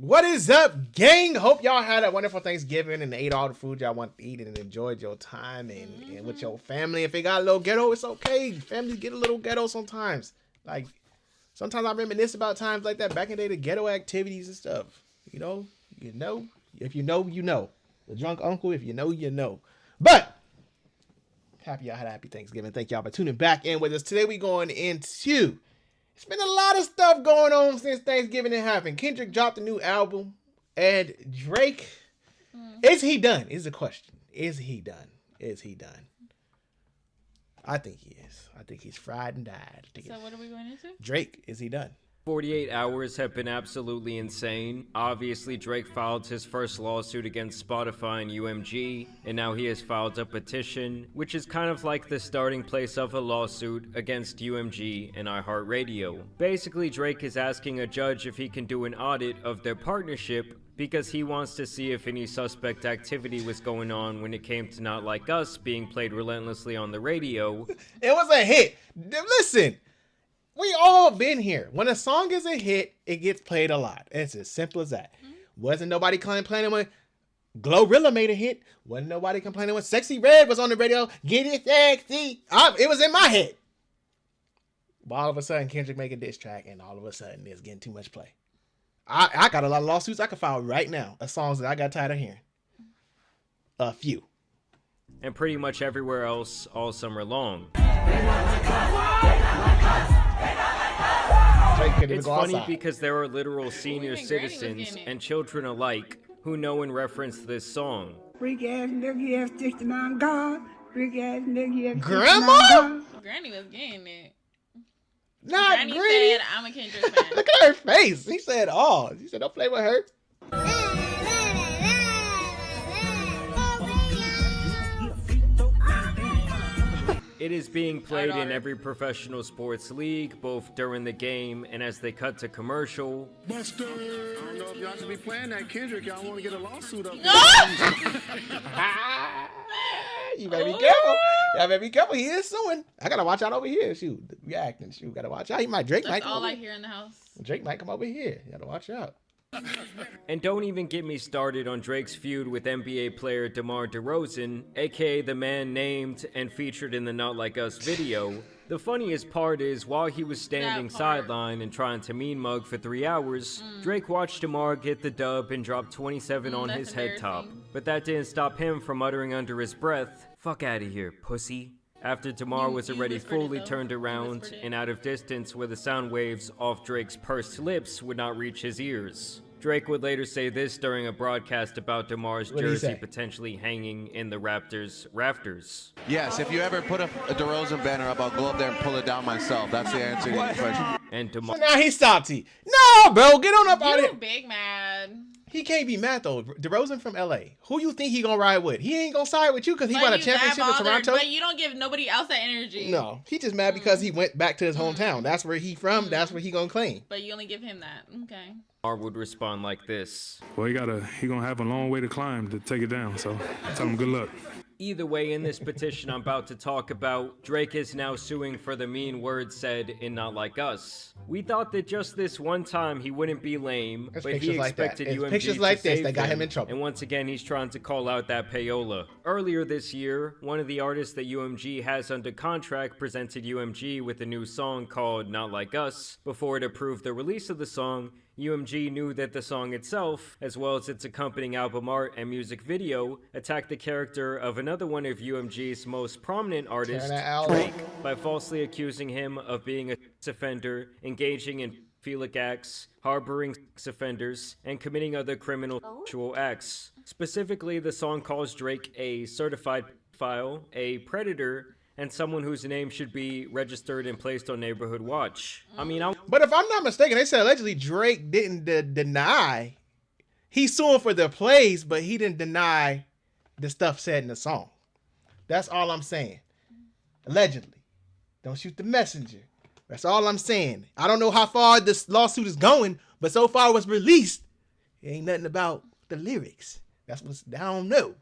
What is up, gang? Hope y'all had a wonderful Thanksgiving and ate all the food y'all want to eat and enjoyed your time and with your family. If it got a little ghetto, it's okay. Families get a little ghetto sometimes. Like, sometimes I reminisce about times like that back in the day, the ghetto activities and stuff. You know. If you know, you know. The drunk uncle, if you know, you know. But happy y'all had a happy Thanksgiving. Thank y'all for tuning back in with us. Today we going into... It's been a lot of stuff going on since Thanksgiving it happened. Kendrick dropped a new album. And Drake, is he done? Is the question. Is he done? Is he done? I think he is. I think he's fried and died. So what are we going into? Drake, is he done? 48 hours have been absolutely insane. Obviously, Drake filed his first lawsuit against Spotify and UMG, and now he has filed a petition, which is kind of like the starting place of a lawsuit against UMG and iHeartRadio. Basically, Drake is asking a judge if he can do an audit of their partnership because he wants to see if any suspect activity was going on when it came to Not Like Us being played relentlessly on the radio. It was a hit. Listen. We all been here. When a song is a hit, it gets played a lot. It's as simple as that. Wasn't nobody complaining when Glorilla made a hit. Wasn't nobody complaining when Sexy Red was on the radio. Get it sexy. It was in my head. But all of a sudden, Kendrick make a diss track, and all of a sudden, it's getting too much play. I got a lot of lawsuits I can file right now of songs that I got tired of hearing. A few. And pretty much everywhere else all summer long. It's funny because there are literal senior citizens and children alike who know and reference this song. Freak ass nigga, ass 69 God. Freak ass nigga, ass Grandma? Granny was getting it. Not Granny Granny. said, I'm a Kendrick fan. Look at her face. He said, oh. He said, don't play with her. It is being played in every professional sports league, both during the game and as they cut to commercial. Buster! I don't know if y'all should be playing that Kendrick. Y'all want to get a lawsuit up there. You better be careful. Y'all better be careful. He is suing. I gotta watch out over here. Shoot, reacting. Shoot, gotta watch out. Drake That's might come all over. I hear in the house. Drake might come over here. You gotta watch out. And don't even get me started on Drake's feud with NBA player DeMar DeRozan, aka the man named and featured in the Not Like Us video. The funniest part is, while he was standing sideline and trying to mean mug for 3 hours, Drake watched DeMar get the dub and drop 27 on his head top. But that didn't stop him from muttering under his breath, "Fuck out of here, pussy." After DeMar was already fully turned around and out of distance where the sound waves off Drake's pursed lips would not reach his ears. Drake would later say this during a broadcast about DeMar's jersey potentially hanging in the Raptors' rafters. Yes, if you ever put a DeRozan banner up, I'll go up there and pull it down myself. That's the answer to your question. And DeMar... So now he stopped. No, bro, get on up out of You here. big mad. He can't be mad though. DeRozan from LA. Who you think he gonna ride with? He ain't gonna side with you because he won a championship in Toronto. But you don't give nobody else that energy. No, he just mad because he went back to his hometown. That's where he from. That's where he gonna claim. But you only give him that. Okay. DeMar would respond like this. Well, he gonna have a long way to climb to take it down. So tell him good luck. Either way, in this petition I'm about to talk about, Drake is now suing for the mean words said in Not Like Us. We thought that just this one time he wouldn't be lame, but he expected UMG pictures like to this save that got him, him in trouble. and once again he's trying to call out that Payola. Earlier this year, one of the artists that UMG has under contract presented UMG with a new song called Not Like Us. Before it approved the release of the song, UMG knew that the song itself, as well as its accompanying album art and music video, attacked the character of another one of UMG's most prominent artists, Drake, by falsely accusing him of being a sex offender, engaging in pedophilic acts, harboring sex offenders, and committing other criminal sexual acts. Specifically, the song calls Drake a certified pedophile, a predator, and someone whose name should be registered and placed on Neighborhood Watch. But if I'm not mistaken, they said allegedly Drake didn't deny. He's suing for the plays, but he didn't deny the stuff said in the song. That's all I'm saying. Allegedly. Don't shoot the messenger. That's all I'm saying. I don't know how far this lawsuit is going, but so far it was released. It ain't nothing about the lyrics. That's what I don't know.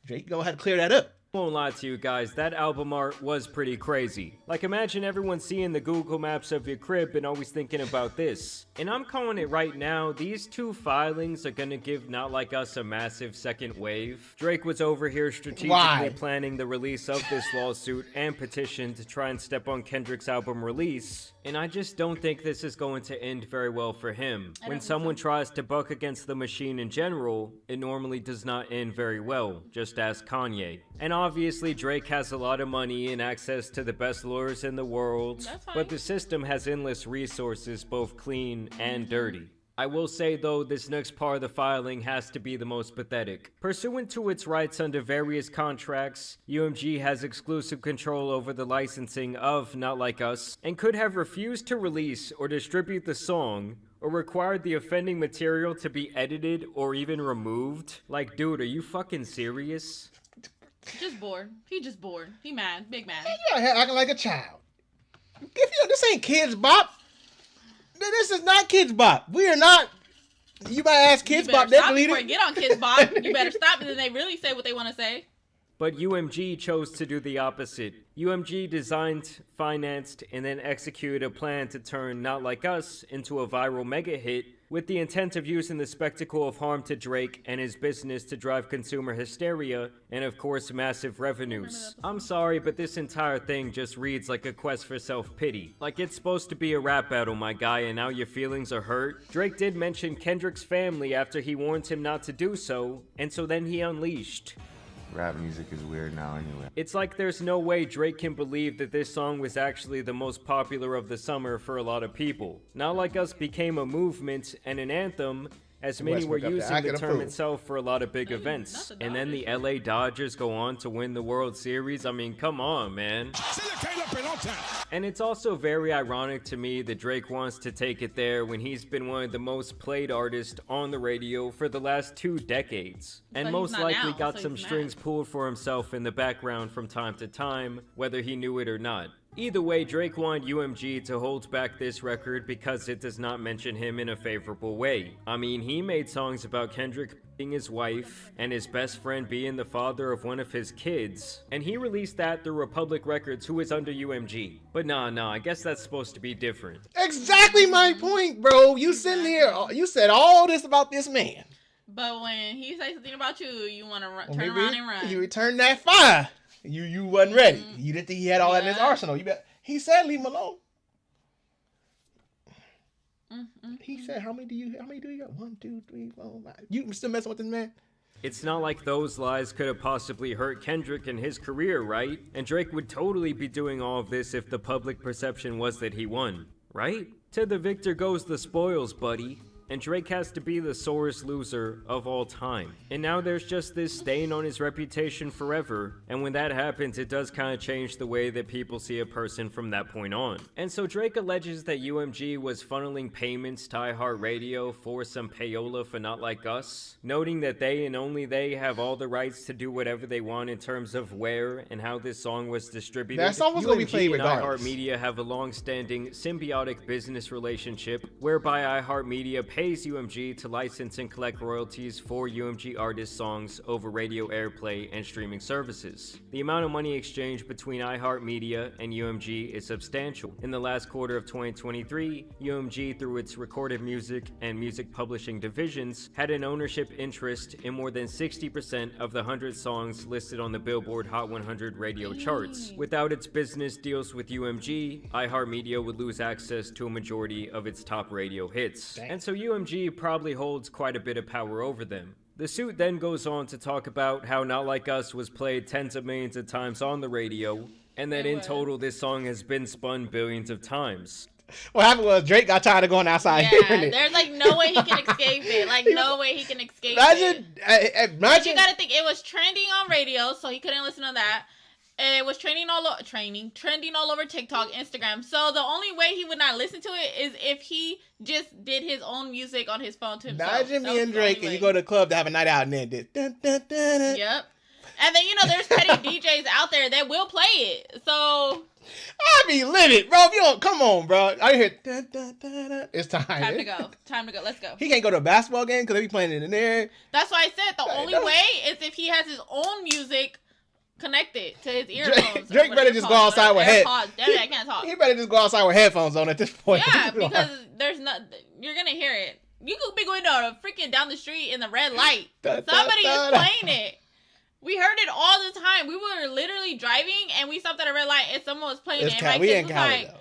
Drake gonna have to clear that up. Won't lie to you guys, that album art was pretty crazy. Like, imagine everyone seeing the Google Maps of your crib and always thinking about this. And I'm calling it right now, these two filings are gonna give Not Like Us a massive second wave. Drake was over here strategically planning the release of this lawsuit and petition to try and step on Kendrick's album release. And I just don't think this is going to end very well for him. When someone tries to buck against the machine in general, it normally does not end very well, just ask Kanye. And obviously Drake has a lot of money and access to the best lawyers in the world, but the system has endless resources, both clean and dirty. I will say though, this next part of the filing has to be the most pathetic. Pursuant to its rights under various contracts, UMG has exclusive control over the licensing of Not Like Us, and could have refused to release or distribute the song, or required the offending material to be edited or even removed. Like, dude, are you fucking serious? Just bored. He just bored. He mad. Big mad. You acting like a child. This ain't Kids Bop. This is not Kids Bop. We are not. You might ask Kids Bop. They Stop deleted before you get on Kids Bop. You better stop, and then they really say what they want to say. But UMG chose to do the opposite. UMG designed, financed, and then executed a plan to turn Not Like Us into a viral mega hit, with the intent of using the spectacle of harm to Drake and his business to drive consumer hysteria and, of course, massive revenues. I'm sorry, but this entire thing just reads like a quest for self-pity. Like it's supposed to be a rap battle, my guy, and now your feelings are hurt? Drake did mention Kendrick's family after he warned him not to do so, and so then he unleashed. Rap music is weird now anyway. It's like there's no way Drake can believe that this song was actually the most popular of the summer for a lot of people. Not Like Us became a movement and an anthem, as many were using the term itself for a lot of big events. And then the LA Dodgers go on to win the World Series. I mean, come on, man. And it's also very ironic to me that Drake wants to take it there when he's been one of the most played artists on the radio for the last 2 decades. And most likely got some strings pulled for himself in the background from time to time, whether he knew it or not. Either way, Drake wanted UMG to hold back this record because it does not mention him in a favorable way. I mean, he made songs about Kendrick being his wife and his best friend being the father of one of his kids, and he released that through Republic Records, who is under UMG. But nah, I guess that's supposed to be different. Exactly my point, bro. You sitting here, you said all this about this man. But when he says something about you, you want to turn around and run. You returned that fire. You wasn't ready. You didn't think he had all that in his arsenal. He said leave him alone. He said, how many do you got? 1, 2, 3, 4, 5. You still messing with this man? It's not like those lies could have possibly hurt Kendrick and his career, right? And Drake would totally be doing all of this if the public perception was that he won, right? To the victor goes the spoils, buddy. And Drake has to be the sorest loser of all time. And now there's just this stain on his reputation forever, and when that happens, it does kind of change the way that people see a person from that point on. And so Drake alleges that UMG was funneling payments to iHeartRadio for some payola for Not Like Us, noting that they and only they have all the rights to do whatever they want in terms of where and how this song was distributed. That song was going to be played regardless. and iHeartMedia have a long-standing symbiotic business relationship whereby iHeartMedia pays UMG to license and collect royalties for UMG artist songs over radio airplay and streaming services. The amount of money exchanged between iHeartMedia and UMG is substantial. In the last quarter of 2023, UMG, through its recorded music and music publishing divisions, had an ownership interest in more than 60% of the 100 songs listed on the Billboard Hot 100 radio charts. Without its business deals with UMG, iHeartMedia would lose access to a majority of its top radio hits. And so UMG probably holds quite a bit of power over them. The suit then goes on to talk about how Not Like Us was played tens of millions of times on the radio, and that in total this song has been spun billions of times. What happened was Drake got tired of going outside hearing it. There's like no way he can escape it. Like no way he can escape it. Imagine. But you gotta think it was trending on radio, so he couldn't listen to that. It was trending all over TikTok, Instagram. So the only way he would not listen to it is if he just did his own music on his phone to himself. Imagine me and Drake and you go to the club to have a night out and then did. Dun, dun, dun, dun. Yep. And then there's petty DJs out there that will play it. So I be livid, bro. If you don't, come on, bro. I hear dun, dun, dun, dun. It's time. Time to go. Let's go. He can't go to a basketball game because they be playing it in there. That's why I said the only way is if he has his own music connected to his earphones. Drake better just go outside with headphones. I can't talk. He better just go outside with headphones on at this point. Yeah, because there's not. You're gonna hear it. You could be going down the street in the red light. Somebody is playing it. We heard it all the time. We were literally driving and we stopped at a red light and someone was playing it. And we in Cali, though.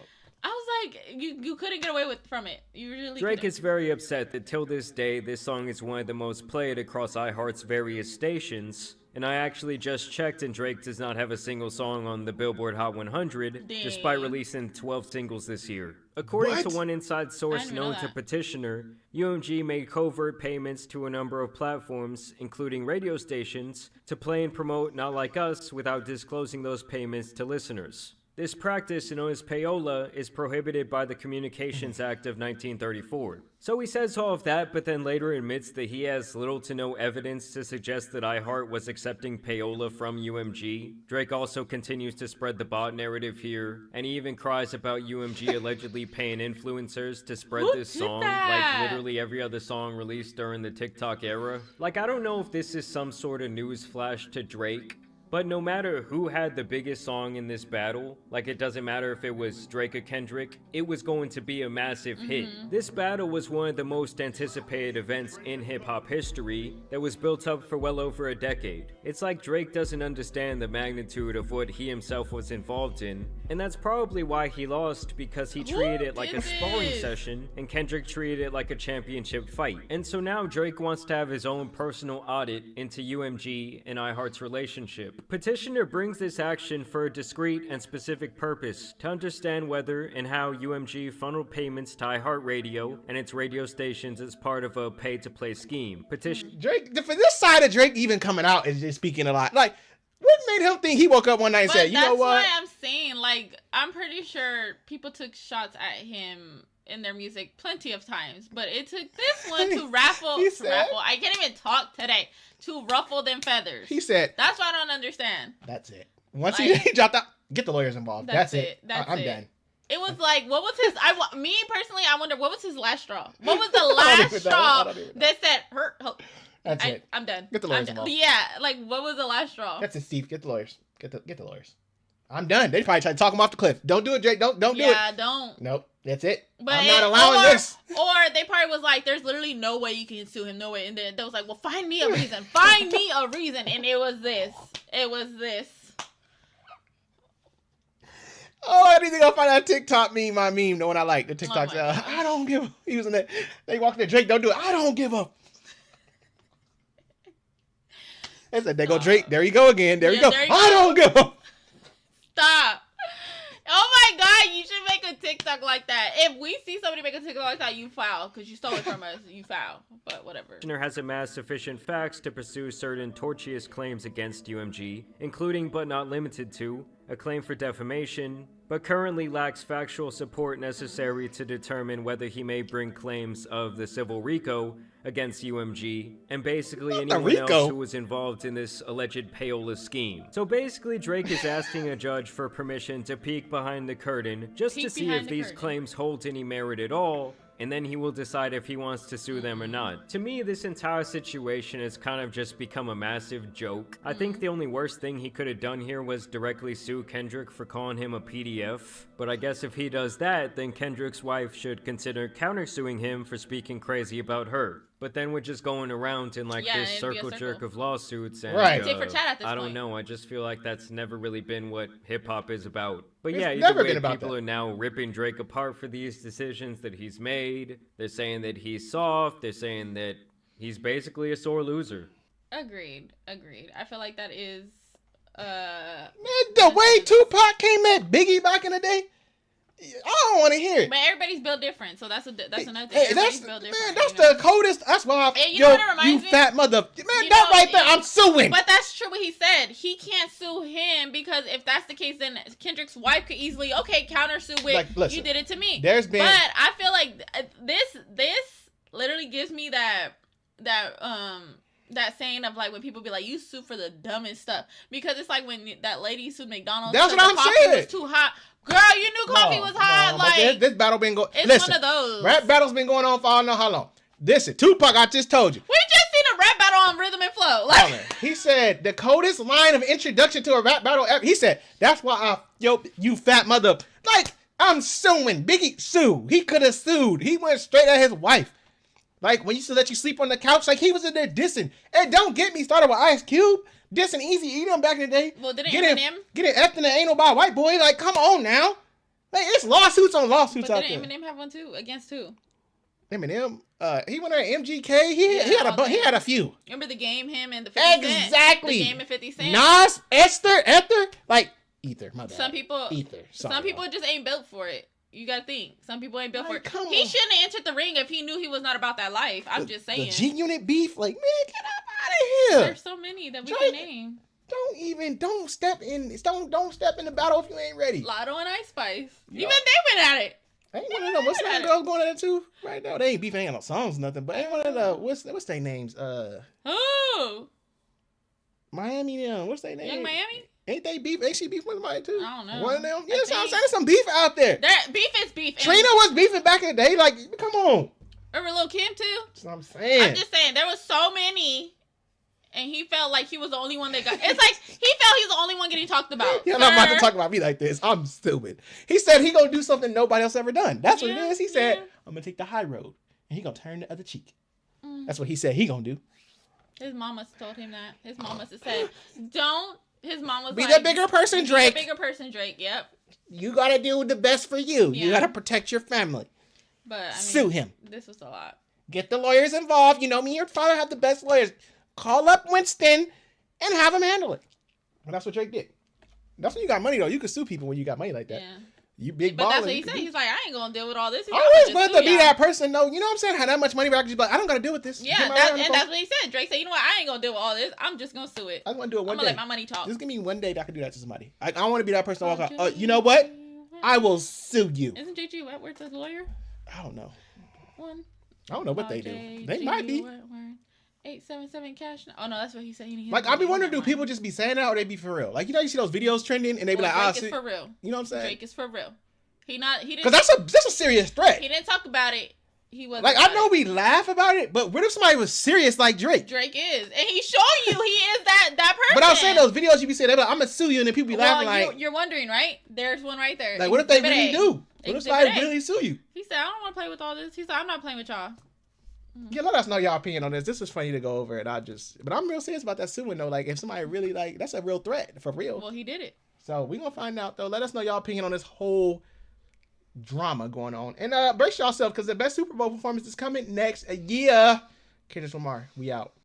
I was like, you couldn't get away from it. You really Drake couldn't. is very upset that till this day, this song is one of the most played across iHeart's various stations. And I actually just checked, and Drake does not have a single song on the Billboard Hot 100, despite releasing 12 singles this year. According to one inside source known to Petitioner, UMG made covert payments to a number of platforms, including radio stations, to play and promote Not Like Us without disclosing those payments to listeners. This practice, known as Payola, is prohibited by the Communications Act of 1934. So he says all of that, but then later admits that he has little to no evidence to suggest that iHeart was accepting Payola from UMG. Drake also continues to spread the bot narrative here, and he even cries about UMG allegedly paying influencers to spread this song, like literally every other song released during the TikTok era. Like, I don't know if this is some sort of news flash to Drake, but no matter who had the biggest song in this battle, like it doesn't matter if it was Drake or Kendrick, it was going to be a massive hit. This battle was one of the most anticipated events in hip-hop history that was built up for well over a decade. It's like Drake doesn't understand the magnitude of what he himself was involved in, and that's probably why he lost, because he treated it like a sparring session, and Kendrick treated it like a championship fight. And so now Drake wants to have his own personal audit into UMG and iHeart's relationship. Petitioner brings this action for a discrete and specific purpose, to understand whether and how UMG funneled payments to iHeartRadio and its radio stations as part of a pay-to-play scheme. Drake, for this side of Drake even coming out is just speaking a lot. Like, what made him think he woke up one night and said, you know what? That's why I'm saying, like, I'm pretty sure people took shots at him in their music plenty of times, but it took this one to I can't even talk today, to ruffle them feathers. He said, that's what I don't understand. That's it. Once he dropped out, get the lawyers involved. That's it. I'm done. It was like, what was his, me personally, I wonder, what was his last straw? What was the last straw that said, that's it. I'm done. Get the lawyers involved. Yeah, like, what was the last straw? That's it, Steve. Get the lawyers. Get the lawyers. I'm done. They probably tried to talk him off the cliff. Don't do it, Drake. Don't do it. Yeah, don't. Nope. That's it. But I'm not allowing this. Or they probably was like, there's literally no way you can sue him. No way. And then they was like, well, find me a reason. Find me a reason. And it was this. Oh, I need to go find that TikTok meme, my meme, the one I like. The TikTok. I don't give a. He was in there. They walked in. Drake, don't do it. I don't give up. They said, there go Drake. There you go again. There you go. I don't give up. Stop. Oh my God, you should make a TikTok like that. If we see somebody make a TikTok like that, you foul, because you stole it from us. You foul, but whatever. Petitioner has amassed sufficient facts to pursue certain tortious claims against UMG, including but not limited to a claim for defamation, but currently lacks factual support necessary to determine whether he may bring claims of the civil RICO against UMG, and basically anyone else who was involved in this alleged Payola scheme. So basically, Drake is asking a judge for permission to peek behind the curtain just to see if these claims hold any merit at all, and then he will decide if he wants to sue them or not. To me, this entire situation has kind of just become a massive joke. I think the only worst thing he could have done here was directly sue Kendrick for calling him a PDF, but I guess if he does that, then Kendrick's wife should consider countersuing him for speaking crazy about her. But then we're just going around in like this circle jerk of lawsuits, and I don't know. I just feel like that's never really been what hip hop is about. But yeah, either way, people are now ripping Drake apart for these decisions that he's made. They're saying that he's soft. They're saying that he's basically a sore loser. Agreed. I feel like that is the way Tupac came at Biggie back in the day. I don't want to hear it. But everybody's built different, so that's another thing. Everybody's built different. Man, that's the coldest. That's why you fat mother. Man, that right there, I'm suing. But that's true what he said. He can't sue him because if that's the case, then Kendrick's wife could easily, countersue with, like, listen, you did it to me. But I feel like this literally gives me that saying of like when people be like, you sue for the dumbest stuff, because it's like when that lady sued McDonald's. That's what I'm saying. Was too hot. Girl, you knew coffee was hot. Like this battle been going. It's one of those. Rap battle's been going on for I don't know how long. Listen, Tupac, I just told you. We just seen a rap battle on Rhythm and Flow. Like, He said the coldest line of introduction to a rap battle ever. He said, that's why you fat mother. Like, I'm suing. Biggie sue. He could have sued. He went straight at his wife. Like, when he used to let you sleep on the couch, like, he was in there dissing. And don't get me started with Ice Cube. Dissing Easy E them back in the day. Well, didn't Eminem? Getting effed in the anal by a white boy. Like, come on now. Like, it's lawsuits on lawsuits but out there. Didn't Eminem have one too? Against who? Eminem, he went at MGK. He had a few. Remember the game, him and the 50 Cent? Exactly. The game and 50 Cent. Nas, Ether, like Ether. My bad. Some people Sorry, just ain't built for it. You gotta think. Some people ain't built for it. Come He on. shouldn't have entered the ring if he knew he was not about that life. I'm just saying. The G-Unit beef, like, man, get up out of here. There's so many that we can name. Don't step in the battle if you ain't ready. Lotto and Ice Spice. Yeah. Even they went at it. Ain't one of them. What's that girls going at it too? Right now, they ain't beefing, ain't got no songs, nothing. But ain't one of the what's their names? Oh, Miami. What's their name? Young Miami. Ain't they beef? Ain't she beef with somebody too? I don't know. One of them. I Yeah, so I'm think. saying there's some beef out there. That beef is beef. Trina was beefing back in the day. Like, come on. Remember Lil Kim too? That's what I'm saying. I'm just saying there was so many, and he felt like he was the only one that got. It's like he felt he's the only one getting talked about. You're not about to talk about me like this. I'm stupid. He said he gonna do something nobody else ever done. That's what it is. He said, I'm gonna take the high road and he gonna turn the other cheek. That's what he said he gonna do. His mom must have told him that. His mom must have said, "Don't." His mom was Be like, the bigger person, Drake. Be the bigger person, Drake. Yep. You gotta do the best for you. Yeah. You gotta protect your family. But I mean, Sue him. This was a lot. Get the lawyers involved. You know me and your father have the best lawyers. Call up Winston and have him handle it. And that's what Drake did. That's when you got money though. You can sue people when you got money like that. Yeah. You big But baller. that's what he said. He's like, I ain't gonna deal with all this. He's like, always "I'm wanted just to be sue that y'all." person though. You know what I'm saying? Had that much money where I could just be like, I don't gotta deal with this. Yeah, Get my that's lawyer on the and phone. that's what he said. Drake said, you know what? I ain't gonna deal with all this. I'm just gonna sue it. I just want to do it one I'm day. gonna let my money talk. Just give me one day that I can do that to somebody. I want to be that person to walk out. Oh, you know what? I will sue you. Isn't JG Wentworth the lawyer? I don't know. One. I don't know what they do. They might be. 877 cash. Oh no, that's what he said. Like, I be wondering, do people just be saying that or they be for real? Like, you know, you see those videos trending and they be like, Drake see. is for real. You know what I'm saying? Drake is for real. He didn't. Because that's a serious threat. He didn't talk about it. He wasn't. Like, I know we laugh about it, but what if somebody was serious like Drake? Drake is, and he's showing you he is that person. But I was saying those videos you be saying, they be like, I'm gonna sue you, and then people be laughing like, you're wondering, right? There's one right there. like, what if they Exhibit really A. do? What if Exhibit somebody A. really sue you? He said, I don't want to play with all this. He said, I'm not playing with y'all. Yeah, let us know y'all opinion on this. This was funny to go over it. But I'm real serious about that suing though. Like, if somebody really like, that's a real threat for real. Well, he did it. So we gonna find out though. Let us know y'all opinion on this whole drama going on. And brace yourself because the best Super Bowl performance is coming next year. Kendrick Lamar, we out.